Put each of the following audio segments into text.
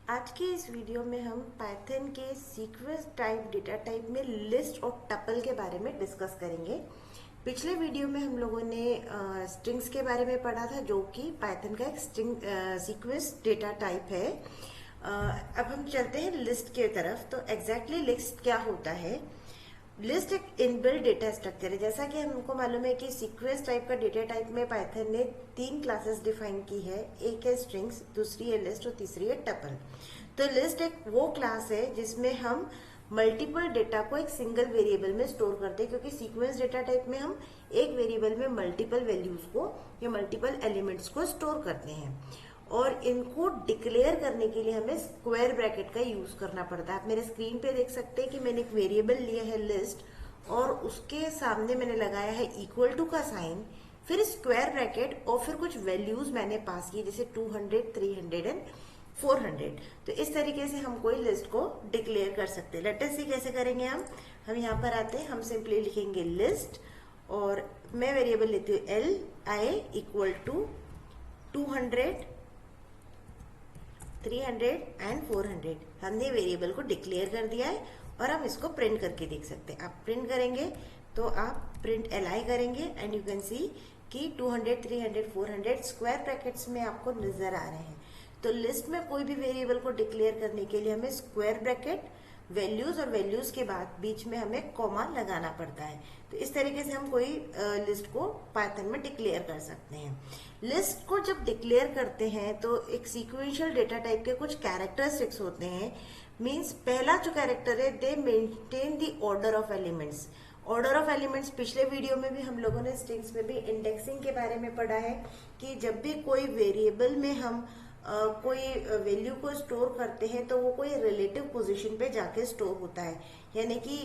आज के इस वीडियो में हम पाइथन के सीक्वेंस टाइप डेटा टाइप में लिस्ट और टपल के बारे में डिस्कस करेंगे। पिछले वीडियो में हम लोगों ने स्ट्रिंग्स के बारे में पढ़ा था, जो कि पाइथन का एक स्ट्रिंग सीक्वेंस डेटा टाइप है। अब हम चलते हैं लिस्ट के तरफ। तो एग्जैक्टली लिस्ट क्या होता है? लिस्ट एक इनबिल्ट डेटा स्ट्रक्चर है। जैसा कि हमको मालूम है कि सीक्वेंस टाइप का डेटा टाइप में पाइथन ने 3 क्लासेस डिफाइन की है। एक है स्ट्रिंग्स, दूसरी है लिस्ट और तीसरी है टपल। तो लिस्ट एक वो क्लास है जिसमें हम मल्टीपल डेटा को एक सिंगल वेरिएबल में स्टोर करते हैं, क्योंकि सीक्वेंस डेटा टाइप में हम एक वेरिएबल में मल्टीपल वैल्यूज को या मल्टीपल एलिमेंट्स को स्टोर करते हैं। और इनको डिक्लेयर करने के लिए हमें स्क्वायर ब्रैकेट का यूज करना पड़ता है। आप मेरे स्क्रीन पे देख सकते हैं कि मैंने एक वेरिएबल लिया है लिस्ट, और उसके सामने मैंने लगाया है इक्वल टू का साइन, फिर स्क्वायर ब्रैकेट और फिर कुछ वैल्यूज मैंने पास की, जैसे 200, 300 एंड 400। तो इस तरीके से हम कोई लिस्ट को डिक्लेयर कर सकते हैं। लेट अस सी कैसे करेंगे। हम यहाँ पर आते हैं, हम सिंपली लिखेंगे लिस्ट और मैं वेरिएबल लेती हूँ L I equal to 200, 300 and 400। हमने वेरिएबल को डिक्लेयर कर दिया है और हम इसको प्रिंट करके देख सकते हैं। आप प्रिंट करेंगे तो आप प्रिंट एल करेंगे एंड यू कैन सी कि 200, 300, 400 स्क्वायर ब्रैकेट्स में आपको नजर आ रहे हैं। तो लिस्ट में कोई भी वेरिएबल को डिक्लेयर करने के लिए हमें स्क्वायर ब्रैकेट, वैल्यूज और वैल्यूज के बाद बीच में हमें कॉमा लगाना पड़ता है। तो इस तरीके से हम कोई लिस्ट को पाइथन में डिक्लेयर कर सकते हैं। लिस्ट को जब डिक्लेयर करते हैं तो एक सीक्वेंशियल डेटा टाइप के कुछ कैरेक्टरिस्टिक्स होते हैं। मींस पहला जो कैरेक्टर है, दे maintain the order of elements. Order of elements पिछले वीडियो में भी हम लोगों ने स्ट्रिंग्स में भी इंडेक्सिंग के बारे में पढ़ा है कि जब भी कोई वेरिएबल में हम कोई वैल्यू को स्टोर करते हैं तो वो कोई रिलेटिव पोजीशन पे जाके स्टोर होता है। यानी कि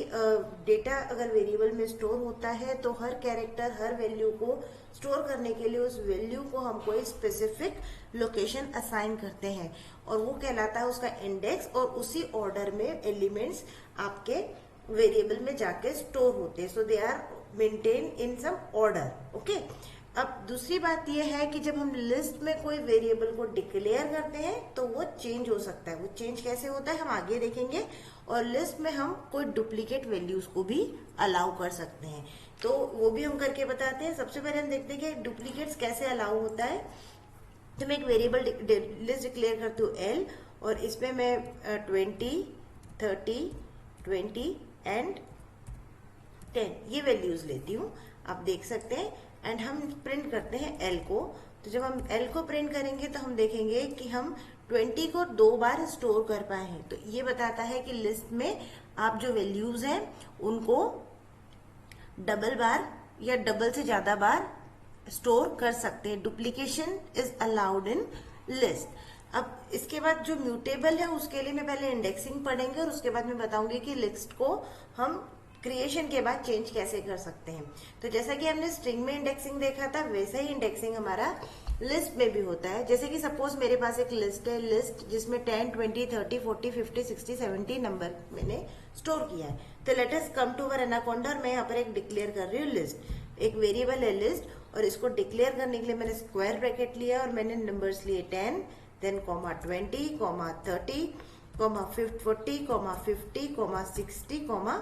डेटा अगर वेरिएबल में स्टोर होता है तो हर कैरेक्टर, हर वैल्यू को स्टोर करने के लिए उस वैल्यू को हम कोई स्पेसिफिक लोकेशन असाइन करते हैं और वो कहलाता है उसका इंडेक्स। और उसी ऑर्डर में एलिमेंट्स आपके वेरिएबल में जाके स्टोर होते हैं। So they are maintain in some order. Okay. अब दूसरी बात यह है कि जब हम लिस्ट में कोई वेरिएबल को डिक्लेयर करते हैं तो वो चेंज हो सकता है। वो चेंज कैसे होता है हम आगे देखेंगे। और लिस्ट में हम कोई डुप्लीकेट वैल्यूज को भी अलाउ कर सकते हैं, तो वो भी हम करके बताते हैं। सबसे पहले हम देखते हैं कि डुप्लीकेट्स कैसे अलाउ होता है। तो मैं एक वेरिएबल लिस्ट डिक्लेयर करती हूँ एल, और इसमें मैं 20, 30, 20 एंड 10 ये वैल्यूज लेती हूँ। आप देख सकते हैं एंड हम प्रिंट करते हैं एल को। तो जब हम एल को प्रिंट करेंगे तो हम देखेंगे कि हम 20 को 2 बार स्टोर कर पाए हैं। तो ये बताता है कि लिस्ट में आप जो वैल्यूज हैं उनको डबल बार या डबल से ज्यादा बार स्टोर कर सकते हैं। Duplication is allowed in list. अब इसके बाद जो म्यूटेबल है उसके लिए मैं पहले इंडेक्सिंग पढ़ेंगे और उसके बाद मैं बताऊंगी कि लिस्ट को हम क्रिएशन के बाद चेंज कैसे कर सकते हैं। तो जैसा कि हमने स्ट्रिंग में इंडेक्सिंग देखा था, वैसा ही इंडेक्सिंग हमारा लिस्ट में भी होता है। जैसे कि सपोज मेरे पास एक लिस्ट है, लिस्ट जिसमें 10, 20, 30, 40, 50, 60, 70 नंबर मैंने स्टोर किया है। तो let us come to our Anaconda. और मैं यहाँ पर एक डिक्लेयर कर रही हूँ लिस्ट। एक वेरिएबल है लिस्ट और इसको डिक्लेयर करने के लिए मैंने स्क्वायर ब्रैकेट लिया और मैंने नंबर्स लिए 10, then comma 20, comma 30, comma 40, comma 50, comma 60, comma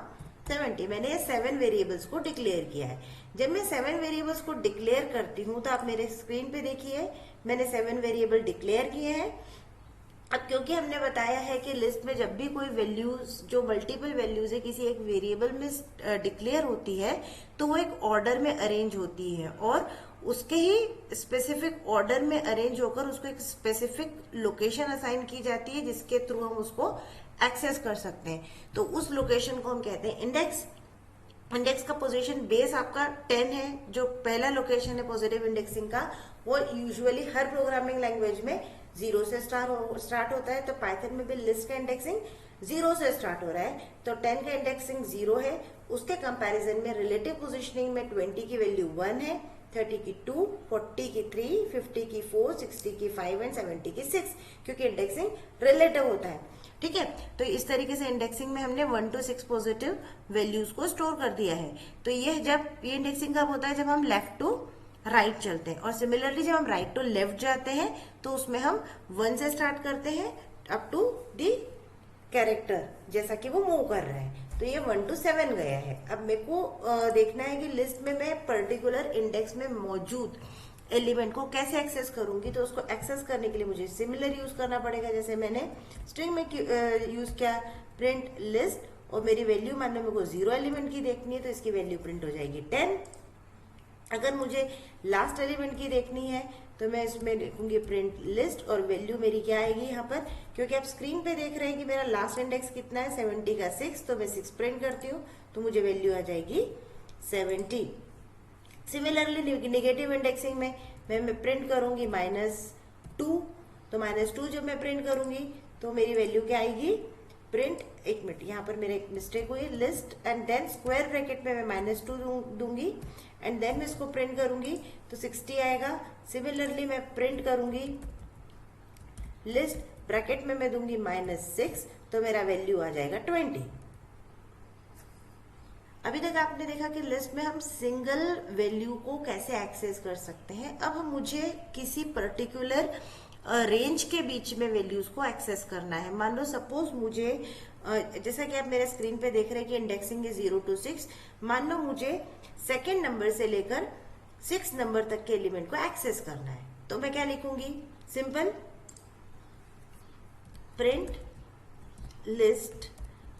70। मैंने ये 7 वेरिएबल्स को डिक्लेयर किया है। जब मैं 7 वेरिएबल्स को डिक्लेयर करती हूँ तो आप मेरे स्क्रीन पे देखिए मैंने 7 वेरिएबल डिक्लेयर किए हैं। अब क्योंकि हमने बताया है कि लिस्ट में जब भी कोई वैल्यूज जो मल्टीपल वैल्यूज है किसी एक वेरिएबल में डिक्लेयर होती है तो वो एक ऑर्डर में अरेंज होती है और उसके ही स्पेसिफिक ऑर्डर में अरेंज होकर उसको एक स्पेसिफिक लोकेशन असाइन की जाती है जिसके थ्रू हम उसको एक्सेस कर सकते हैं। तो उस लोकेशन को हम कहते हैं इंडेक्स। इंडेक्स का पोजीशन बेस आपका 10 है। जो पहला लोकेशन है पॉजिटिव इंडेक्सिंग का वो यूजुअली हर प्रोग्रामिंग लैंग्वेज में 0 से स्टार्ट होता है। तो पाइथन में भी लिस्ट का इंडेक्सिंग 0 से स्टार्ट हो रहा है। तो 10 का इंडेक्सिंग 0 है। उसके कंपैरिजन में रिलेटिव पोजीशनिंग में 20 की वैल्यू 1 है, 30 की 2, 40 की 3, 50 की 4, 60 की 5 एंड 70 की 6, क्योंकि इंडेक्सिंग रिलेटिव होता है। ठीक है। तो इस तरीके से इंडेक्सिंग में हमने 1 to 6 पॉजिटिव वैल्यूज को स्टोर कर दिया है। तो ये इंडेक्सिंग कब होता है जब हम लेफ्ट टू राइट चलते हैं। और सिमिलरली जब हम राइट टू लेफ्ट जाते हैं तो उसमें हम 1 से स्टार्ट करते हैं, अप टू दी कैरेक्टर, जैसा कि वो मूव कर रहा है। तो ये 1 to 7 गया है। अब मेरे को देखना है कि लिस्ट में मैं पर्टिकुलर इंडेक्स में मौजूद एलिमेंट को कैसे एक्सेस करूंगी। तो उसको एक्सेस करने के लिए मुझे सिमिलर यूज करना पड़ेगा, जैसे मैंने स्ट्रिंग में यूज किया प्रिंट लिस्ट, और मेरी वैल्यू मान लो मेरे को 0 एलिमेंट की देखनी है तो इसकी वैल्यू प्रिंट हो जाएगी 10। अगर मुझे लास्ट एलिमेंट की देखनी है तो मैं इसमें लिखूंगी प्रिंट लिस्ट, और वैल्यू मेरी क्या आएगी यहाँ पर, क्योंकि आप स्क्रीन पे देख रहे हैं कि मेरा लास्ट इंडेक्स कितना है 70 का 6, तो मैं 6 प्रिंट करती हूँ तो मुझे वैल्यू आ जाएगी 70। सिमिलरली नेगेटिव इंडेक्सिंग में मैं प्रिंट करूंगी -2, तो -2 जब मैं प्रिंट करूंगी तो मेरी वैल्यू क्या आएगी, प्रिंट, एक मिनट यहाँ पर मेरे एक मिस्टेक हुई, list and then square bracket में मैं -2 दूंगी एंड देन मैं इसको प्रिंट करूंगी तो 60 आएगा। सिमिलरली मैं प्रिंट करूंगी लिस्ट, ब्रैकेट में मैं दूंगी -6, तो मेरा वैल्यू आ जाएगा 20। अभी तक आपने देखा कि लिस्ट में हम सिंगल वैल्यू को कैसे एक्सेस कर सकते हैं। अब मुझे किसी पर्टिकुलर रेंज के बीच में वैल्यूज को एक्सेस करना है। मान लो सपोज मुझे जैसा कि आप मेरे स्क्रीन पे देख रहे हैं कि इंडेक्सिंग है 0 to 6, मान लो मुझे सेकेंड नंबर से लेकर 6 नंबर तक के एलिमेंट को एक्सेस करना है, तो मैं क्या लिखूंगी, सिंपल प्रिंट लिस्ट,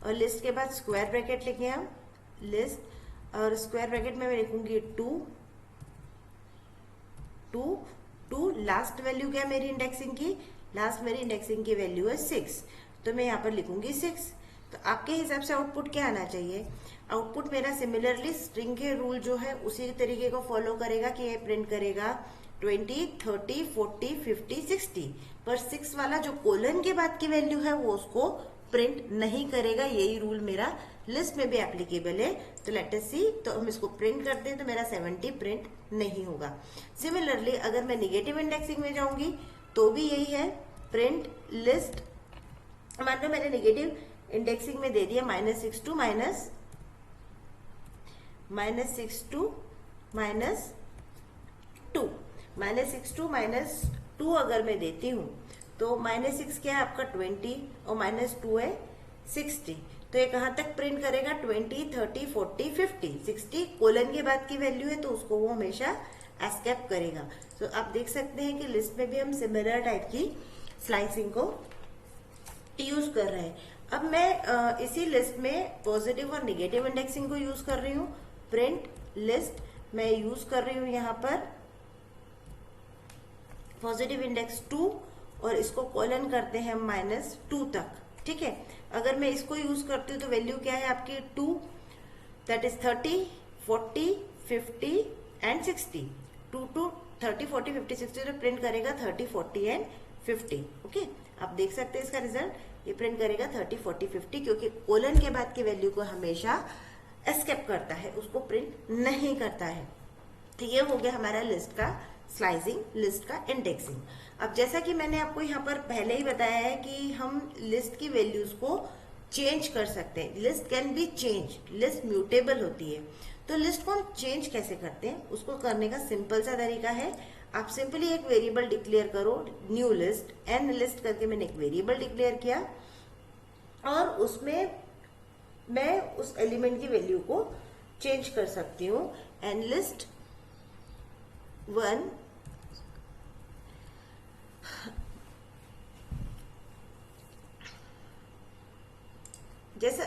और लिस्ट के बाद स्क्वायर ब्रैकेट लिखे हम लिस्ट, और स्क्वायर ब्रैकेट में मैं लिखूंगी 2, लास्ट वैल्यू क्या है मेरी इंडेक्सिंग की, लास्ट मेरी इंडेक्सिंग की वैल्यू है 6, तो मैं यहाँ पर लिखूंगी 6। तो आपके हिसाब से आउटपुट क्या आना चाहिए, आउटपुट मेरा सिमिलरली स्ट्रिंग के रूल जो है उसी तरीके को फॉलो करेगा कि ये प्रिंट करेगा 20, 30, 40, 50, 60, पर 6 वाला जो कोलन के बाद की वैल्यू है वो उसको प्रिंट नहीं करेगा। यही रूल मेरा लिस्ट में भी एप्लीकेबल है। तो लेट अस सी, तो हम इसको प्रिंट करते हैं तो मेरा 70 प्रिंट नहीं होगा। सिमिलरली अगर मैं निगेटिव इंडेक्सिंग में जाऊंगी तो भी यही है, प्रिंट लिस्ट, मान लो मैंने निगेटिव इंडेक्सिंग में दे दिया -6 to -2 अगर मैं देती हूँ तो -6 क्या है आपका 20 और -2 है 60, तो ये कहां तक प्रिंट करेगा 20, 30, 40, 50, 60 कोलन के बाद की वैल्यू है तो उसको वो हमेशा एस्केप करेगा। तो आप देख सकते हैं कि लिस्ट में भी हम सिमिलर टाइप की स्लाइसिंग को यूज कर रहे हैं। अब मैं इसी लिस्ट में पॉजिटिव और निगेटिव इंडेक्सिंग को यूज कर रही हूँ। प्रिंट लिस्ट मैं यूज कर रही हूँ यहाँ पर पॉजिटिव इंडेक्स 2 और इसको कॉलन करते हैं हम -2 तक, ठीक है। अगर मैं इसको यूज करती हूँ तो वैल्यू क्या है आपकी 2, दैट इज 30, 40, 50 एंड 60। 2 to 30, 40, 50, 60 तो प्रिंट करेगा 30, 40 एंड 50। ओके, आप देख सकते हैं इसका रिजल्ट, ये प्रिंट करेगा 30, 40, 50 क्योंकि कोलन के बाद की वैल्यू को हमेशा एस्केप करता है, उसको प्रिंट नहीं करता है। तो ये हो गया हमारा लिस्ट का स्लाइसिंग, लिस्ट का इंडेक्सिंग। अब जैसा कि मैंने आपको यहाँ पर पहले ही बताया है कि हम लिस्ट की वैल्यूज को चेंज कर सकते हैं। List can be change, list mutable होती है। तो लिस्ट को हम चेंज कैसे करते हैं, उसको करने का सिंपल सा तरीका है, आप सिंपली एक वेरिएबल डिक्लेयर करो, न्यू लिस्ट, एन लिस्ट करके मैंने एक वेरिएबल डिक्लेयर किया और उसमें मैं उस एलिमेंट की वैल्यू को चेंज कर सकती हूँ। एन लिस्ट 1 जैसा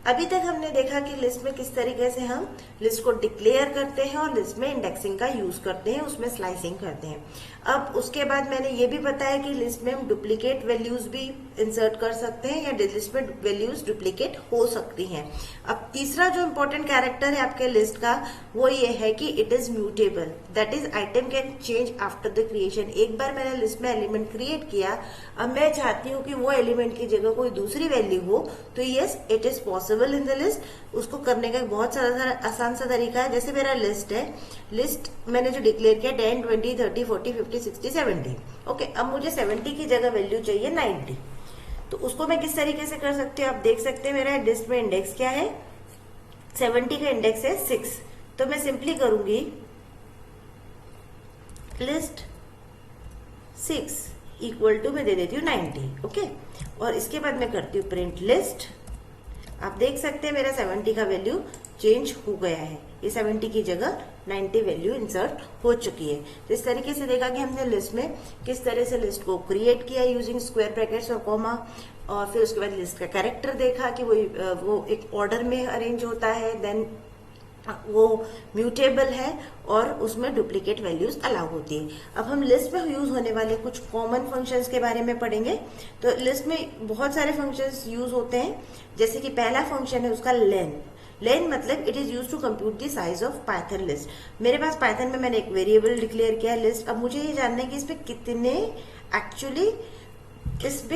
अभी तक हमने देखा कि लिस्ट में किस तरीके से हम लिस्ट को डिक्लेयर करते हैं और लिस्ट में इंडेक्सिंग का यूज करते हैं, उसमें स्लाइसिंग करते हैं। अब उसके बाद मैंने ये भी बताया कि लिस्ट में हम डुप्लीकेट वैल्यूज भी इंसर्ट कर सकते हैं या लिस्ट में वैल्यूज डुप्लीकेट हो सकती हैं। अब तीसरा जो इम्पोर्टेंट कैरेक्टर है आपके लिस्ट का वो ये है कि it is mutable, that is item can change after the creation. एक बार मैंने लिस्ट में एलिमेंट क्रिएट किया, अब मैं चाहती हूँ कि वो एलिमेंट की जगह कोई दूसरी वैल्यू हो, तो yes it is possible in the list. उसको करने का बहुत सारा आसान सा तरीका है। जैसे मेरा लिस्ट है, लिस्ट मैंने जो डिक्लेयर किया 10, 20, 30, 40, 50, 60, 70। ओके, अब मुझे 70 की जगह वैल्यू चाहिए 90, तो उसको मैं किस तरीके से कर सकती हूँ, आप देख सकते हैं मेरा लिस्ट में इंडेक्स क्या है, 70 का इंडेक्स है 6, तो मैं सिंपली करूंगी लिस्ट 6 इक्वल टू मैं दे देती हूँ 90, ओके। और इसके बाद मैं करती हूँ प्रिंट लिस्ट। आप देख सकते हैं मेरा 70 का वैल्यू चेंज हो गया है, ये 70 की जगह 90 वैल्यू इंसर्ट हो चुकी है। तो इस तरीके से देखा कि हमने लिस्ट में किस तरह से लिस्ट को क्रिएट किया यूजिंग स्क्वायर ब्रैकेट्स और कॉमा, और फिर उसके बाद लिस्ट का कैरेक्टर देखा कि वो एक ऑर्डर में अरेंज होता है, देन वो म्यूटेबल है और उसमें डुप्लीकेट वैल्यूज अलाउ होती है। अब हम लिस्ट में यूज होने वाले कुछ कॉमन फंक्शंस के बारे में पढ़ेंगे। तो लिस्ट में बहुत सारे फंक्शंस यूज होते हैं, जैसे कि पहला फंक्शन है उसका लेन। लेन मतलब it is use to compute the size of Python list. मेरे पास पाइथन में मैंने एक वेरिएबल डिक्लेयर किया है लिस्ट। अब मुझे ये जानना है कि इसमें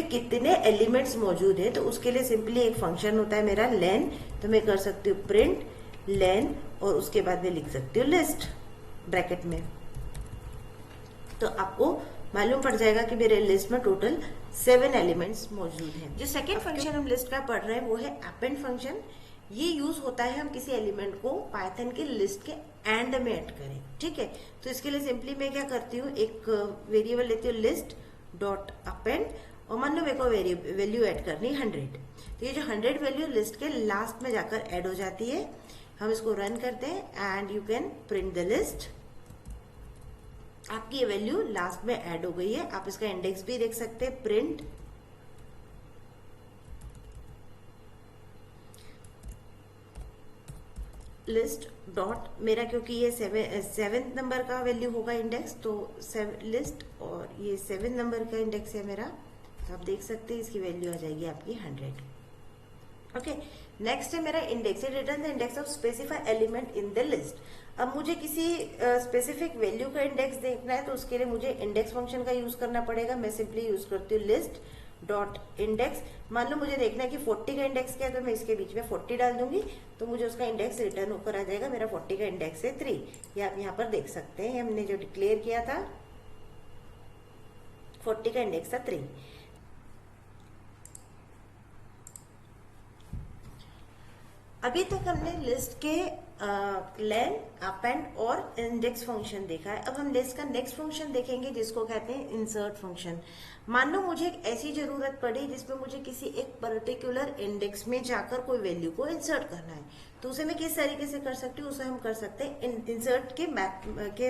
कितने एलिमेंट्स मौजूद है। तो उसके लिए सिंपली एक फंक्शन होता है मेरा लेन। तो मैं कर सकती हूँ प्रिंट लेन और उसके बाद मैं लिख सकती हूँ लिस्ट ब्रैकेट में। तो आपको मालूम पड़ जाएगा कि मेरे लिस्ट में टोटल 7 एलिमेंट्स मौजूद हैं। जो सेकेंड फंक्शन हम लिस्ट का पढ़ रहे हैं वो है अपेंड फंक्शन। ये यूज होता है हम किसी एलिमेंट को पाइथन के लिस्ट के एंड में ऐड करें, ठीक है। तो इसके लिए सिंपली मैं क्या करती हूँ, एक वेरिएबल लेती हूँ लिस्ट डॉट अपेंड, और मान लो मेरे को वैल्यू ऐड करनी 100। तो ये जो 100 वैल्यू लिस्ट के लास्ट में जाकर ऐड हो जाती है। हम इसको रन करते हैं and you can print the list. आपकी ये वैल्यू लास्ट में ऐड हो गई है। आप इसका इंडेक्स भी देख सकते हैं, प्रिंट लिस्ट डॉट मेरा, क्योंकि ये 7 नंबर का वैल्यू होगा इंडेक्स, तो लिस्ट और ये 7 नंबर का इंडेक्स है मेरा। तो आप देख सकते हैं इसकी वैल्यू आ जाएगी आपकी 100, ओके। नेक्स्ट है मेरा index. Return the index of specify element in the list. अब मुझे किसी स्पेसिफिक वैल्यू का इंडेक्स देखना है, तो उसके लिए मुझे इंडेक्स फंक्शन का यूज करना पड़ेगा। मैं सिंपली यूज करती हूँ लिस्ट डॉट इंडेक्स। मान लो मुझे देखना है कि 40 का इंडेक्स क्या है, तो मैं इसके बीच में 40 डाल दूंगी, तो मुझे उसका इंडेक्स रिटर्न होकर आ जाएगा। मेरा 40 का इंडेक्स है 3। ये आप यहाँ पर देख सकते हैं, हमने जो डिक्लेयर किया था 40 का इंडेक्स था 3। अभी तक हमने लिस्ट के लेन, अपेंड और इंडेक्स फंक्शन देखा है। अब हम लिस्ट का नेक्स्ट फंक्शन देखेंगे जिसको कहते हैं इंसर्ट फंक्शन। मान लो मुझे एक ऐसी जरूरत पड़ी जिसमें मुझे किसी एक पर्टिकुलर इंडेक्स में जाकर कोई वैल्यू को इंसर्ट करना है, तो उसे मैं किस तरीके से कर सकती हूँ, उसे हम कर सकते हैं इंसर्ट के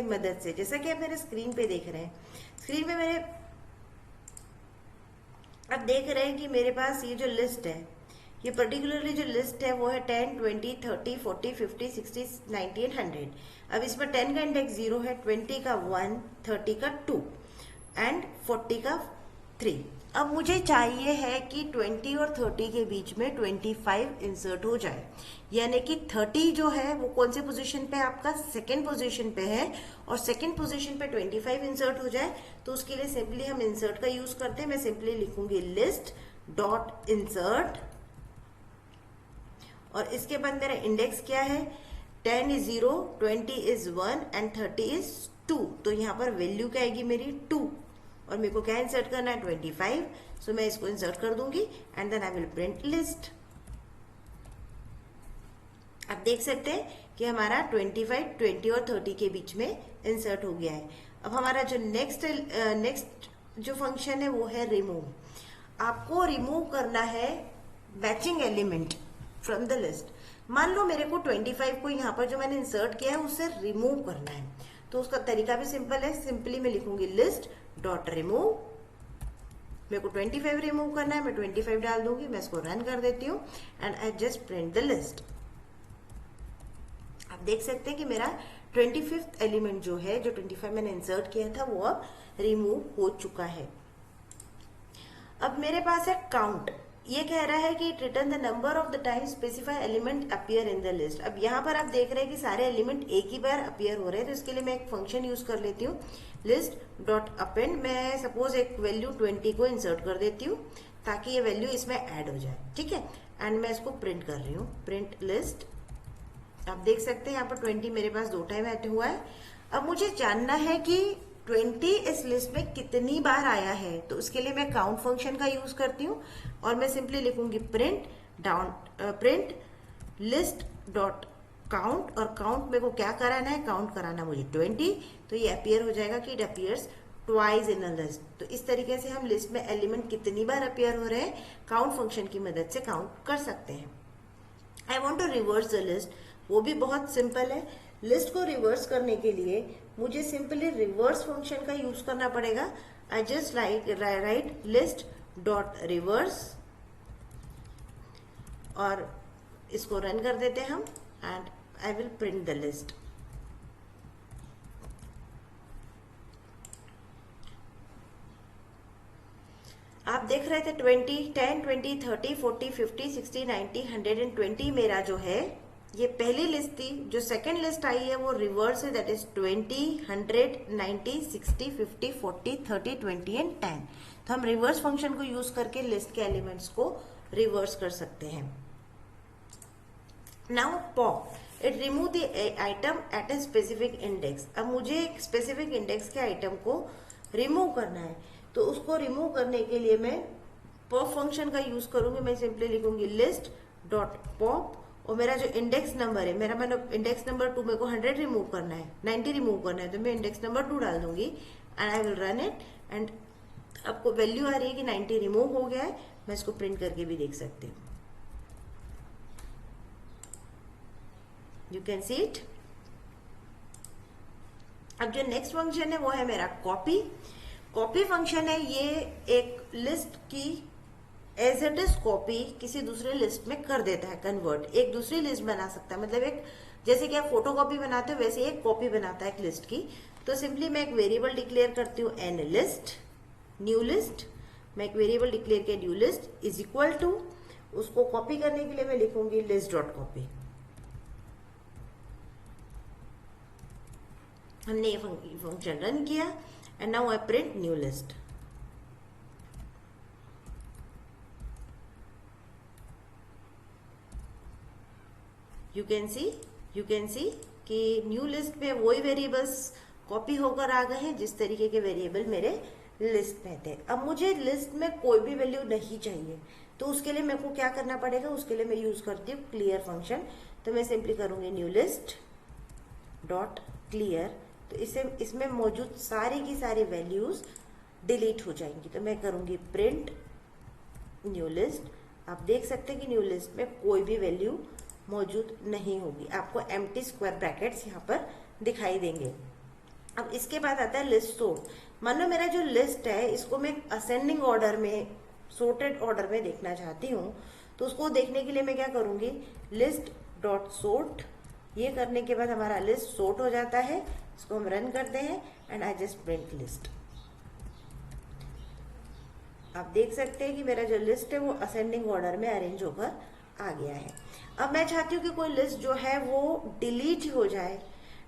मदद से। जैसा कि आप मेरे स्क्रीन पे देख रहे हैं, स्क्रीन पे मेरे आप देख रहे हैं कि मेरे पास ये जो लिस्ट है, ये पर्टिकुलरली जो लिस्ट है वो है 10, 20, 30, 40, 50, 60, 90 एंड 100। अब इसमें 10 का इंडेक्स 0 है, 20 का 1, 30 का 2 एंड 40 का 3। अब मुझे चाहिए है कि 20 और 30 के बीच में 25 इंसर्ट हो जाए, यानी कि 30 जो है वो कौन से पोजीशन पे, आपका सेकंड पोजीशन पे है, और सेकंड पोजीशन पे 25 इंसर्ट हो जाए। तो उसके लिए सिंपली हम इंसर्ट का यूज करते हैं। मैं सिंपली लिखूंगी लिस्ट डॉट इंसर्ट, और इसके बाद मेरा इंडेक्स क्या है, 10 इज 0, 20 इज 1 एंड 30 इज 2। तो यहाँ पर वैल्यू क्या आएगी मेरी 2, और मेरे को क्या इंसर्ट करना है 25। सो मैं इसको इंसर्ट कर दूंगी and then I will print list. आप देख सकते हैं कि हमारा 25, 20 और 30 के बीच में इंसर्ट हो गया है। अब हमारा जो नेक्स्ट जो फंक्शन है वो है रिमूव। आपको रिमूव करना है matching element from the list. मान लो मेरे को 25 को यहाँ पर जो मैंने इंसर्ट किया है उससे रिमूव करना है, तो उसका तरीका भी सिंपल है। सिंपली मैं लिखूंगी लिस्ट डॉट रिमूव। मेरे को 25 रिमूव करना है, मैं 25 डाल दूंगी। मैं इसको रन कर देती हूँ and I just print the list. आप देख सकते हैं कि मेरा 25th एलिमेंट जो है, जो 25 मैंने इंसर्ट किया था, वो अब रिमूव हो चुका है। अब मेरे पास है काउंट। ये कह रहा है कि return the number of the time specify element appear in the list. अब यहाँ पर आप देख रहे हैं कि सारे एलिमेंट एक ही बार अपीयर हो रहे हैं, तो इसके लिए मैं एक फंक्शन यूज कर लेती हूँ लिस्ट डॉट अपेंड। मैं सपोज एक वैल्यू 20 को इंसर्ट कर देती हूँ ताकि ये वैल्यू इसमें ऐड हो जाए, ठीक है। एंड मैं इसको प्रिंट कर रही हूँ, प्रिंट लिस्ट। आप देख सकते हैं यहाँ पर 20 मेरे पास 2 टाइम ऐड हुआ है। अब मुझे जानना है कि 20 इस लिस्ट में कितनी बार आया है, तो उसके लिए मैं काउंट फंक्शन का यूज करती हूँ, और मैं सिंपली लिखूंगी प्रिंट लिस्ट डॉट काउंट, और काउंट मेरे को क्या कराना है, काउंट कराना मुझे 20, तो ये अपियर हो जाएगा कि it appears twice in a list. तो इस तरीके से हम लिस्ट में एलिमेंट कितनी बार अपियर हो रहे हैं काउंट फंक्शन की मदद से काउंट कर सकते हैं। I want to reverse the list, वो भी बहुत सिंपल है। लिस्ट को रिवर्स करने के लिए मुझे सिंपली रिवर्स फंक्शन का यूज करना पड़ेगा। I just right list dot reverse, और इसको रन कर देते हैं हम, and I will print the list. आप देख रहे थे 20, 10, 20, 30, 40, 50, 60, 90, 120 मेरा जो है ये पहली लिस्ट थी। जो सेकंड लिस्ट आई है वो रिवर्स है, दैट इज 20, 100, 90, 60, 50, 40, 30, 20 एंड 10। तो हम रिवर्स फंक्शन को यूज करके लिस्ट के एलिमेंट्स को रिवर्स कर सकते हैं। Now pop, it remove the item at a specific index. अब मुझे एक स्पेसिफिक इंडेक्स के आइटम को रिमूव करना है, तो उसको रिमूव करने के लिए मैं पॉप फंक्शन का यूज करूंगी। मैं सिंपली लिखूंगी लिस्ट डॉट पॉप, और मेरा जो इंडेक्स नंबर है, मेरा मैंने इंडेक्स नंबर 2 मेरे को 100 रिमूव करना है, 90 रिमूव करना है, तो मैं इंडेक्स नंबर 2 डाल दूंगी and I will run it, and आपको वैल्यू आ रही है कि 90 रिमूव हो गया है। मैं इसको प्रिंट करके भी देख सकती हूँ, यू कैन सी इट। अब जो नेक्स्ट फंक्शन है वो है मेरा कॉपी। कॉपी फंक्शन है, ये एक लिस्ट की एज इट इज कॉपी किसी दूसरे लिस्ट में कर देता है, कन्वर्ट, एक दूसरी लिस्ट बना सकता है। मतलब एक जैसे कि आप फोटो कॉपी बनाते हो वैसे एक कॉपी बनाता है एक लिस्ट की। तो सिंपली मैं एक वेरिएबल डिक्लेयर करती हूँ एन लिस्ट, न्यू लिस्ट। मैं एक वेरिएबल डिक्लेयर किया new list is equal to, उसको कॉपी करने के लिए मैं लिखूंगी लिस्ट डॉट कॉपी। हमने ये फंक्शन रन किया and now I print new list. You can see कि न्यू लिस्ट में वही वेरिएबल्स कॉपी होकर आ गए हैं जिस तरीके के वेरिएबल मेरे लिस्ट में थे। अब मुझे लिस्ट में कोई भी वैल्यू नहीं चाहिए, तो उसके लिए मेरे को क्या करना पड़ेगा, उसके लिए मैं यूज करती हूँ क्लियर फंक्शन। तो मैं सिंपली करूंगी न्यू लिस्ट डॉट क्लियर, तो इसमें मौजूद सारी की सारी वैल्यूज डिलीट हो जाएंगी। तो मैं करूंगी प्रिंट न्यू लिस्ट। आप देख सकते हैं कि न्यू लिस्ट में कोई भी वैल्यू मौजूद नहीं होगी, आपको एम्प्टी स्क्वायर ब्रैकेट्स यहाँ पर दिखाई देंगे। अब इसके बाद आता है लिस्ट सोर्ट। मान लो मेरा जो लिस्ट है इसको मैं असेंडिंग ऑर्डर में, सोर्टेड ऑर्डर में देखना चाहती हूँ, तो उसको देखने के लिए मैं क्या करूंगी, लिस्ट डॉट सोर्ट। ये करने के बाद हमारा लिस्ट सोर्ट हो जाता है। इसको हम रन करते हैं and I just print list. आप देख सकते हैं कि मेरा जो लिस्ट है वो असेंडिंग ऑर्डर में अरेंज होकर आ गया है। अब मैं चाहती हूँ कि कोई लिस्ट जो है वो डिलीट हो जाए,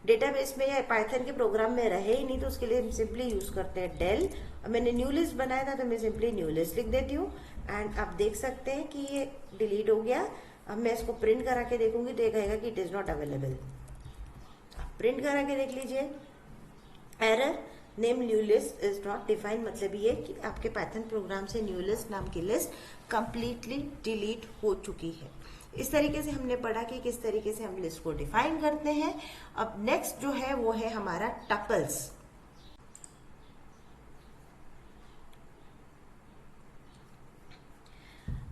डेटाबेस में या पाइथन के प्रोग्राम में रहे ही नहीं, तो उसके लिए हम सिंपली यूज करते हैं डेल। अब मैंने न्यू लिस्ट बनाया था तो मैं सिंपली न्यू लिस्ट लिख देती हूँ एंड आप देख सकते हैं कि ये डिलीट हो गया। अब मैं इसको प्रिंट करा के देखूंगी तो ये कहेगा कि it is not available. Print करा के देख लीजिए, error name new list is not defined, मतलब ये कि आपके पाइथन प्रोग्राम से न्यू लिस्ट नाम की लिस्ट कंप्लीटली डिलीट हो चुकी है। इस तरीके से हमने पढ़ा कि किस तरीके से हम लिस्ट को डिफाइन करते हैं। अब नेक्स्ट जो है वो है हमारा टपल्स।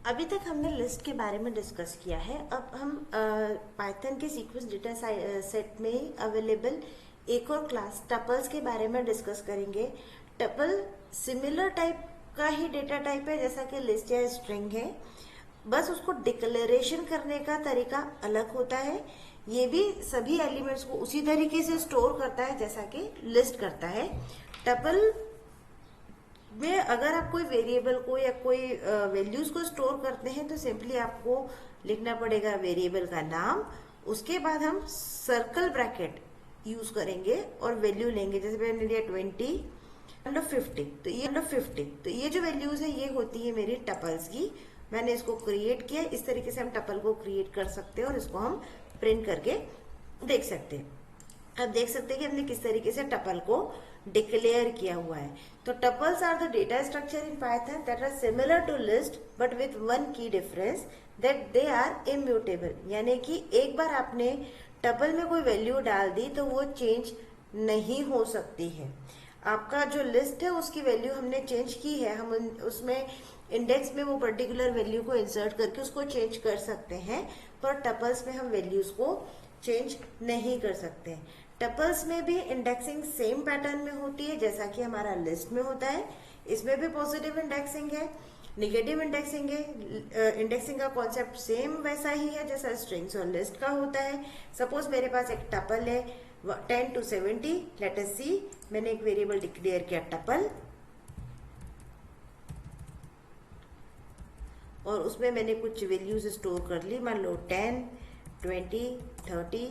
अभी तक हमने लिस्ट के बारे में डिस्कस किया है। अब हम पाइथन के सीक्वेंस डेटा सेट में अवेलेबल एक और क्लास टपल्स के बारे में डिस्कस करेंगे। टपल सिमिलर टाइप का ही डेटा टाइप है जैसा कि लिस्ट या स्ट्रिंग है, बस उसको डिक्लेरेशन करने का तरीका अलग होता है। ये भी सभी एलिमेंट्स को उसी तरीके से स्टोर करता है जैसा कि लिस्ट करता है। टपल में अगर आप कोई वेरिएबल को या कोई वैल्यूज को स्टोर करते हैं तो सिंपली आपको लिखना पड़ेगा वेरिएबल का नाम, उसके बाद हम सर्कल ब्रैकेट यूज करेंगे और वैल्यू लेंगे। जैसे मैंने लिया 20 और 50, तो ये जो वैल्यूज है ये होती है मेरी टपल्स की। मैंने इसको क्रिएट किया, इस तरीके से हम टपल को क्रिएट कर सकते हैं और इसको हम प्रिंट करके देख सकते हैं। अब देख सकते हैं कि हमने किस तरीके से टपल को डिक्लेयर किया हुआ है। तो tuples are the data structure in Python that are similar to list but with one key difference that they are immutable. यानी कि एक बार आपने टपल में कोई वैल्यू डाल दी तो वो चेंज नहीं हो सकती है। आपका जो लिस्ट है उसकी वैल्यू हमने चेंज की है, हम उसमें इंडेक्स में वो पर्टिकुलर वैल्यू को इंसर्ट करके उसको चेंज कर सकते हैं, पर टपल्स में हम वैल्यूज को चेंज नहीं कर सकते। टपल्स में भी इंडेक्सिंग सेम पैटर्न में होती है जैसा कि हमारा लिस्ट में होता है। इसमें भी पॉजिटिव इंडेक्सिंग है, निगेटिव इंडेक्सिंग है। इंडेक्सिंग का कॉन्सेप्ट सेम वैसा ही है जैसा स्ट्रिंग्स और लिस्ट का होता है। सपोज मेरे पास एक टपल है 10 to 70, लेट अस सी, मैंने एक वेरिएबल डिक्लेयर किया टपल, और उसमें मैंने कुछ वैल्यूज स्टोर कर ली, मान लो 10, 20, 30,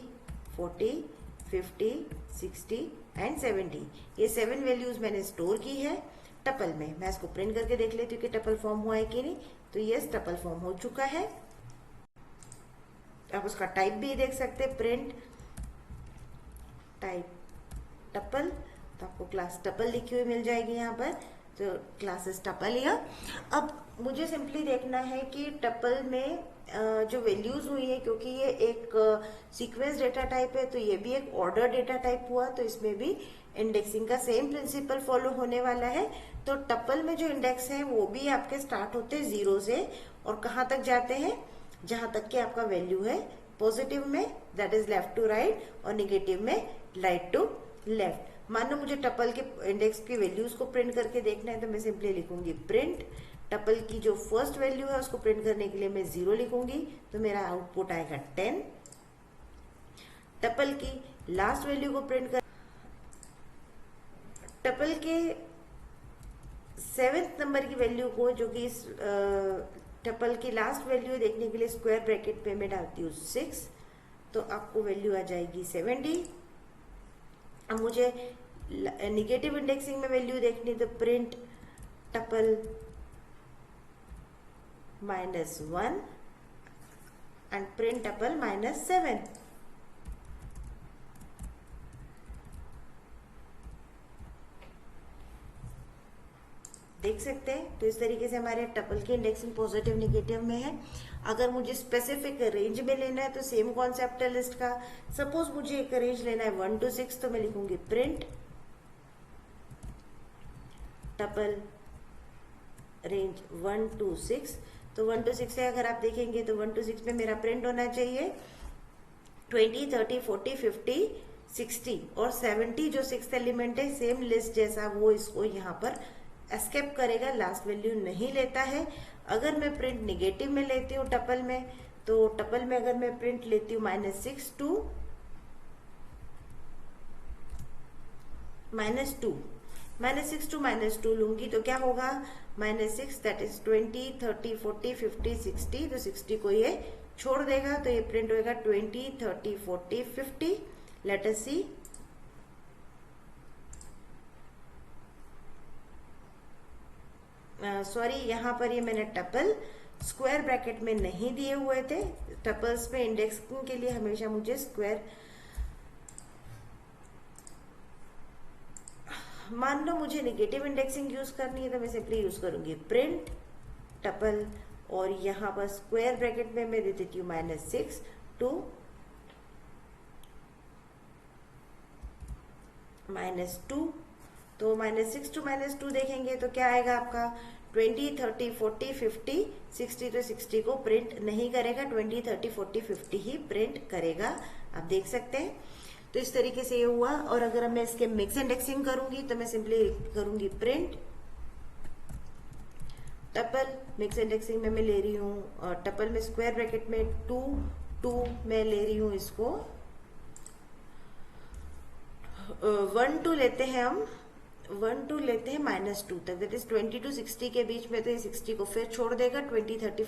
40, 50, 60 एंड 70। ये 7 वैल्यूज मैंने स्टोर की है टपल में। मैं इसको प्रिंट करके देख लेती हूँ कि टपल फॉर्म हुआ है कि नहीं। तो यस, टपल फॉर्म हो चुका है। आप उसका टाइप भी देख सकते हैं, प्रिंट टाइप टपल, तो आपको क्लास टपल लिखी हुई मिल जाएगी यहाँ पर। तो क्लासेस टपल या अब मुझे सिंपली देखना है कि टपल में जो वैल्यूज हुई है, क्योंकि ये एक सीक्वेंस डेटा टाइप है तो ये भी एक ऑर्डर डेटा टाइप हुआ, तो इसमें भी इंडेक्सिंग का सेम प्रिंसिपल फॉलो होने वाला है। तो टपल में जो इंडेक्स है वो भी आपके स्टार्ट होते हैं 0 से और कहाँ तक जाते हैं, जहां तक कि आपका वैल्यू है। पॉजिटिव में that is left to right और निगेटिव में राइट टू लेफ्ट। मान लो मुझे टपल के इंडेक्स की वैल्यूज को प्रिंट करके देखना है तो मैं सिंपली लिखूंगी प्रिंट टपल की जो फर्स्ट वैल्यू है उसको प्रिंट करने के लिए मैं 0 लिखूंगी, तो मेरा आउटपुट आएगा 10। टपल की लास्ट वैल्यू को प्रिंट कर, टपल के 7th नंबर की वैल्यू को, जो कि इस टपल की लास्ट वैल्यू देखने के लिए स्क्वायर ब्रैकेट पे मैं डालती हूँ 6, तो आपको वैल्यू आ जाएगी 70। अब मुझे निगेटिव इंडेक्सिंग में वैल्यू देखनी, तो print tuple -1 and print tuple -7। देख सकते हैं। तो इस तरीके से हमारे टपल की इंडेक्सिंग पॉजिटिव निगेटिव में है। अगर मुझे स्पेसिफिक रेंज में लेना है तो सेम कॉन्सेप्ट है लिस्ट का। सपोज मुझे एक रेंज लेना है 1 to 6, तो मैं लिखूंगी प्रिंट टपल रेंज 1 to 6। तो 1 to 6 से अगर आप देखेंगे तो 1 to 6 में मेरा प्रिंट होना चाहिए 20, 30, 40, 50, 60 और 70 जो 6th एलिमेंट है सेम लिस्ट जैसा, वो इसको यहाँ पर एस्केप करेगा, लास्ट वैल्यू नहीं लेता है। अगर मैं प्रिंट निगेटिव में लेती हूँ टपल में, तो टपल में अगर मैं प्रिंट लेती हूँ -6 to -2 लूंगी, तो क्या होगा -6 दैट इज 20, 30, 40, 50, 60, तो 60 को ये छोड़ देगा, तो ये प्रिंट होगा 20, 30, 40, 50। लेट अस सी, सॉरी यहाँ पर ये मैंने टपल स्क्वायर ब्रैकेट में नहीं दिए हुए थे। टपल्स में इंडेक्सिंग के लिए हमेशा मुझे स्क्वायर, मान लो मुझे नेगेटिव इंडेक्सिंग यूज करनी है तो मैं सिंपली यूज करूंगी प्रिंट टपल, और यहाँ पर स्क्वायर ब्रैकेट में मैं दे देती हूँ -6 to -2। तो -6 to -2 देखेंगे तो क्या आएगा आपका 20, 30, 40, 50, 60, तो 60 को प्रिंट नहीं करेगा, 20, 30, 40, 50 ही प्रिंट करेगा। आप देख सकते हैं। तो इस तरीके से ये हुआ। और अगर मैं इसके मिक्स इंडेक्सिंग करूंगी तो मैं सिंपली करूंगी प्रिंट टपल, मिक्स इंडेक्सिंग में मैं ले रही हूँ टपल में स्क्वायर ब्रैकेट में 2 मैं ले रही हूँ इसको 1 to लेते हैं हम, 1 to लेते हैं -2 तक, दैट इज 20 to 60 के बीच में, तो ये 60 को फिर छोड़ देगा, 20, 30,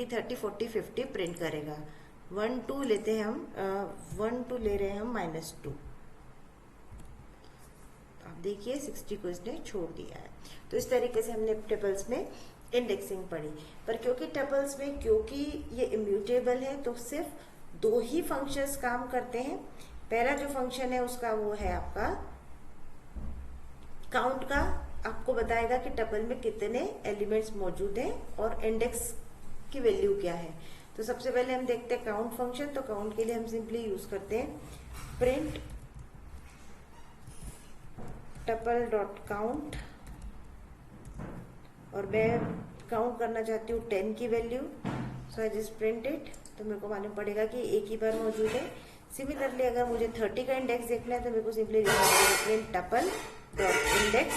40, 50 प्रिंट करेगा। 1 to लेते हैं हम, 1 to ले रहे हैं हम -2। आप देखिए 60 को इसने छोड़ दिया है। तो इस तरीके से हमने टेबल्स में इंडेक्सिंग पढ़ी। पर क्योंकि टेबल्स में, क्योंकि ये इम्यूटेबल है, तो सिर्फ 2 ही फंक्शंस काम करते हैं। पहला जो फंक्शन है उसका वो है आपका काउंट का, आपको बताएगा कि टपल में कितने एलिमेंट्स मौजूद हैं और इंडेक्स की वैल्यू क्या है। तो सबसे पहले हम देखते हैं काउंट फंक्शन। तो काउंट के लिए हम सिंपली यूज करते हैं प्रिंट टपल डॉट काउंट, और मैं काउंट करना चाहती हूँ 10 की value, so I just print it. तो मेरे को मालूम पड़ेगा कि एक ही बार मौजूद है। सिमिलरली अगर मुझे 30 का इंडेक्स देखना है तो मेरे को simply print tuple dot index,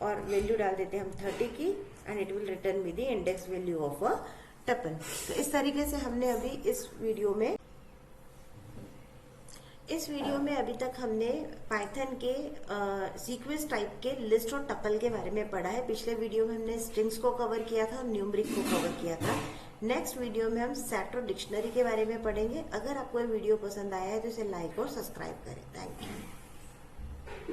और वैल्यू डाल देते हैं हम 30 की, and it will return me the index value of a tuple. तो इस तरीके से हमने अभी इस वीडियो में अभी तक हमने पाइथन के सीक्वेंस टाइप के लिस्ट और टपल के बारे में पढ़ा है। पिछले वीडियो में हमने स्ट्रिंग्स को कवर किया था और न्यूमरिक को कवर किया था। नेक्स्ट वीडियो में हम सेट और डिक्शनरी के बारे में पढ़ेंगे। अगर आपको ये वीडियो पसंद आया है तो इसे लाइक और सब्सक्राइब करें। Thank you.